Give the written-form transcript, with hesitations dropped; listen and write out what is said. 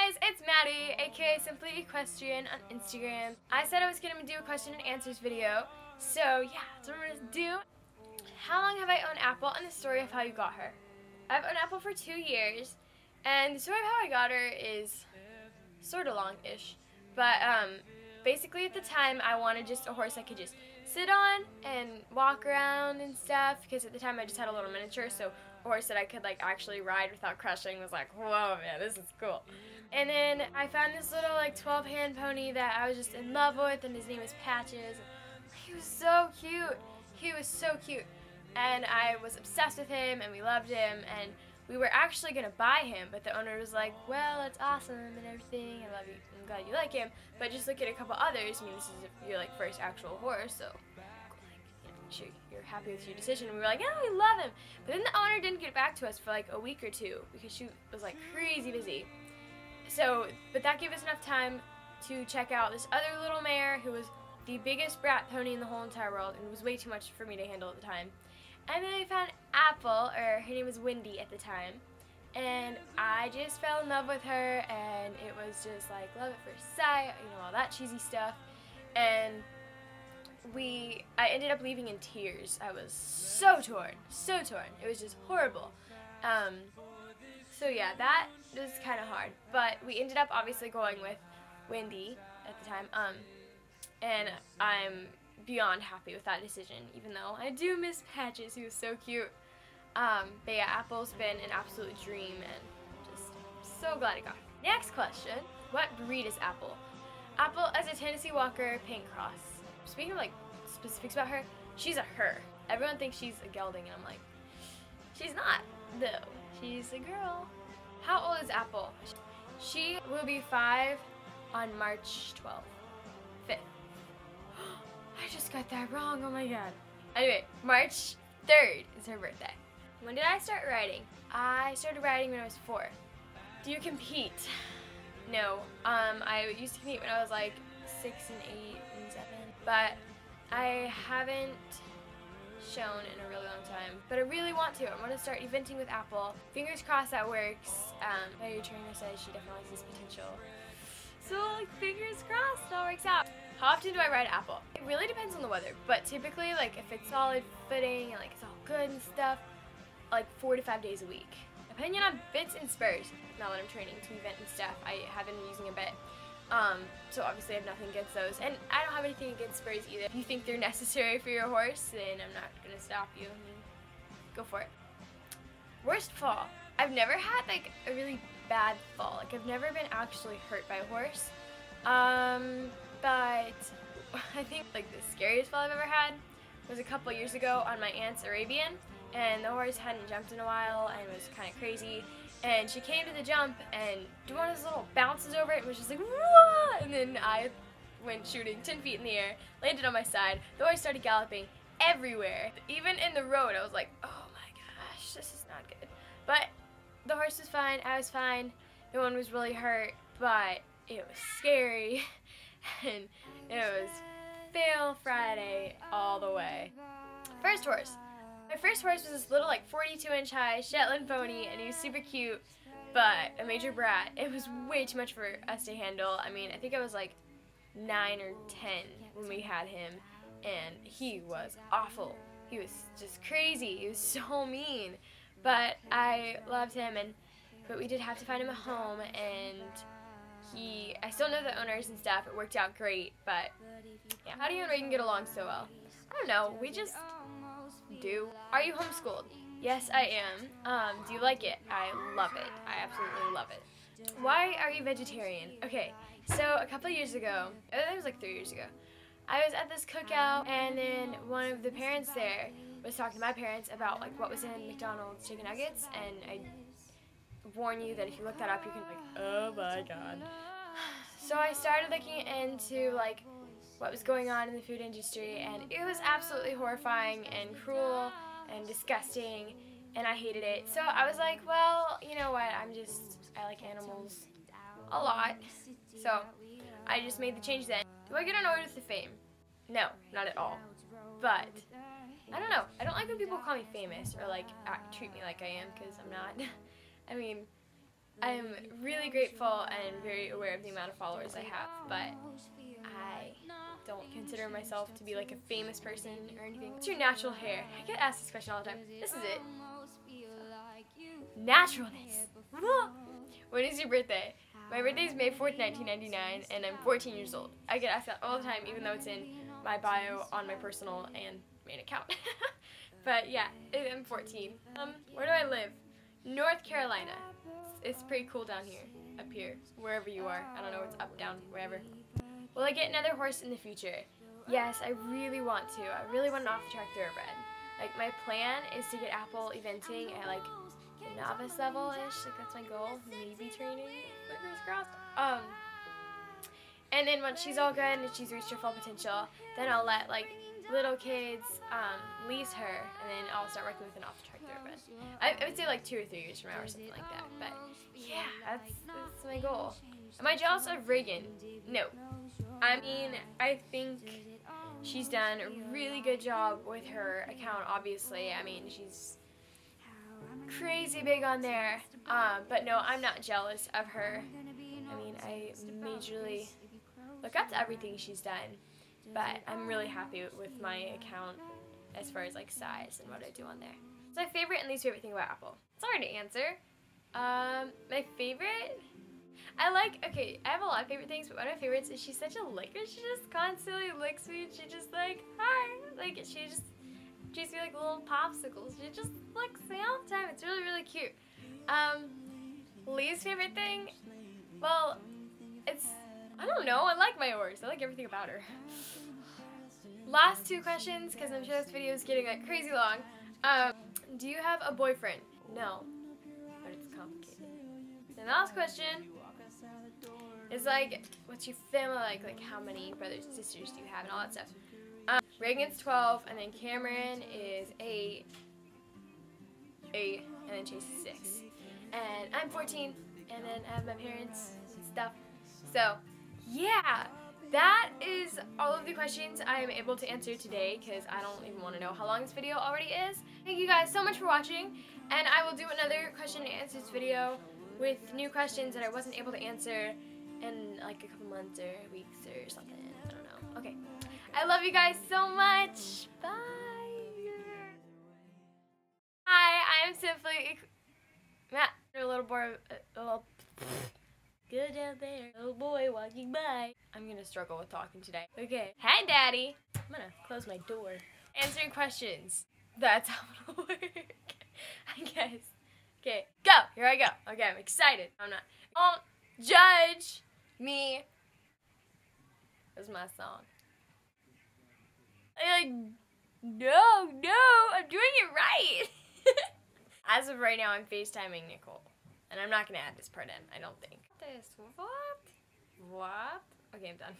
guys, it's Maddie, aka Simply Equestrian on Instagram. I said I was going to do a question and answers video, so yeah, that's what I'm going to do. How long have I owned Apple and the story of how you got her? I've owned Apple for 2 years, and the story of how I got her is sort of long-ish, but basically at the time I wanted just a horse I could just sit on and walk around and stuff, because at the time I just had a little miniature, so a horse that I could like actually ride without crushing was like, whoa man, this is cool. And then I found this little like 12-hand pony that I was just in love with, and his name is Patches. He was so cute. He was so cute. And I was obsessed with him, and we loved him, and we were actually going to buy him, but the owner was like, well, it's awesome and everything, I love you, I'm glad you like him, but just look at a couple others. I mean, this is your like first actual horse, so sure you're happy with your decision. And we were like, yeah, we love him. But then the owner didn't get back to us for like a week or two because she was like crazy busy. So, but that gave us enough time to check out this other little mare who was the biggest brat pony in the whole entire world, and it was way too much for me to handle at the time. And then I found Apple, or her name was Wendy at the time, and I just fell in love with her, and it was just like love at first sight, you know, all that cheesy stuff. And I ended up leaving in tears. I was so torn, so torn. It was just horrible. So yeah, that was kind of hard, but we ended up obviously going with Wendy at the time, and I'm beyond happy with that decision, even though I do miss Patches, he was so cute. But yeah, Apple's been an absolute dream, and just so glad I got it. Next question, what breed is Apple? Apple is a Tennessee Walker Paint Cross. Speaking of like specifics about her, she's a her. Everyone thinks she's a gelding, and I'm like, she's not, though. She's a girl. How old is Apple? She will be 5 on March 12th. 5th. I just got that wrong, oh my god. Anyway, March 3rd is her birthday. When did I start riding? I started riding when I was 4. Do you compete? No. I used to compete when I was like 6 and 8 and 7. But I haven't shown in a really long time. But I really want to. I want to start eventing with Apple. Fingers crossed that works. My trainer says she definitely has this potential. So like fingers crossed it all works out. How often do I ride Apple? It really depends on the weather, but typically like if it's solid footing and like it's all good and stuff, like 4 to 5 days a week. Depending on bits and spurs. Now that I'm training to event and stuff, I have been using a bit. So obviously I have nothing against those, and I don't have anything against spurs either. If you think they're necessary for your horse, then I'm not gonna stop you. I mean, go for it. Worst fall. I've never had like a really bad fall. Like I've never been actually hurt by a horse. But I think like the scariest fall I've ever had was a couple years ago on my aunt's Arabian, and the horse hadn't jumped in a while and it was kind of crazy, and she came to the jump and did one of those little bounces over it and was just like, whoa! And then I went shooting 10 feet in the air, landed on my side, the horse started galloping everywhere. Even in the road I was like, oh my gosh, this is not good. But the horse was fine, I was fine, no one was really hurt, but it was scary. And it was fail Friday all the way. First horse. My first horse was this little like 42-inch high Shetland pony, and he was super cute, but a major brat. It was way too much for us to handle. I mean, I think I was like 9 or 10 when we had him, and he was awful. He was just crazy. He was so mean. But I loved him, but we did have to find him a home, and I still know the owners and stuff. It worked out great, but yeah. How do you and Reagan get along so well? I don't know. We just do. Are you homeschooled? Yes, I am. Do you like it? I love it. I absolutely love it. Why are you vegetarian? Okay, so a couple years ago, I think it was like 3 years ago, I was at this cookout, and then one of the parents there was talking to my parents about like what was in McDonald's chicken nuggets, and I warn you that if you look that up, you can be like, oh my god. So I started looking into like what was going on in the food industry, and it was absolutely horrifying and cruel and disgusting, and I hated it. So I was like, well, you know what, I like animals a lot, so I just made the change then. Do I get annoyed with the fame? No, not at all. But I don't know. I don't like when people call me famous or like treat me like I am, because I'm not. I mean, I'm really grateful and very aware of the amount of followers I have, but I don't consider myself to be like a famous person or anything. What's your natural hair? I get asked this question all the time. This is it. Naturalness. When is your birthday? My birthday is May 4th, 1999, and I'm 14 years old. I get asked that all the time, even though it's in my bio on my personal and main account. But yeah, I'm 14. Where do I live? North Carolina. It's pretty cool down here, up here, wherever you are. I don't know, it's up, down, wherever. Will I get another horse in the future? Yes, I really want to. I really want an off-the-track thoroughbred. Like, my plan is to get Apple eventing at like the novice level-ish. Like, that's my goal. Maybe training. Fingers crossed. And then once she's all good and she's reached her full potential, then I'll let like little kids lease her, and then I'll start working with an off-the-track thoroughbred. I would say like 2 or 3 years from now or something like that. But yeah, that's my goal. Am I jealous of Reagan? No. I mean, I think she's done a really good job with her account, obviously. I mean, she's crazy big on there. But no, I'm not jealous of her. I mean, I majorly look up to everything she's done. But I'm really happy with my account as far as like size and what I do on there. What's my favorite and least favorite thing about Apple? It's hard to answer. My favorite? Okay, I have a lot of favorite things, but one of my favorites is she's such a licker. She just constantly licks me, and she just like, hi. Like, she just treats me like little popsicles. She just licks me all the time. It's really, really cute. Least favorite thing? Well, I don't know. I like my horse. I like everything about her. Last 2 questions, because I'm sure this video is getting like crazy long. Do you have a boyfriend? No, but it's complicated. The last question is like, what's your family like? Like, how many brothers and sisters do you have and all that stuff? Reagan's 12, and then Cameron is 8, and then Chase is 6. And I'm 14, and then I have my parents and stuff. So, yeah, that is all of the questions I am able to answer today, because I don't even want to know how long this video already is. Thank you guys so much for watching, and I will do another question and answers video with new questions that I wasn't able to answer in like a couple months or weeks or something. I don't know. Okay. I love you guys so much. Bye. Hi, I am Simply Matt. A little boy, good out there, little boy walking by. I'm gonna struggle with talking today. Okay. Hi, Daddy. I'm gonna close my door. Answering questions. That's how it'll work, I guess. Okay, go. Here I go. Okay, I'm excited. I'm not. Don't judge me. That's my song. No, I'm doing it right. As of right now, I'm FaceTiming Nicole. And I'm not going to add this part in, I don't think. What? Okay, I'm done.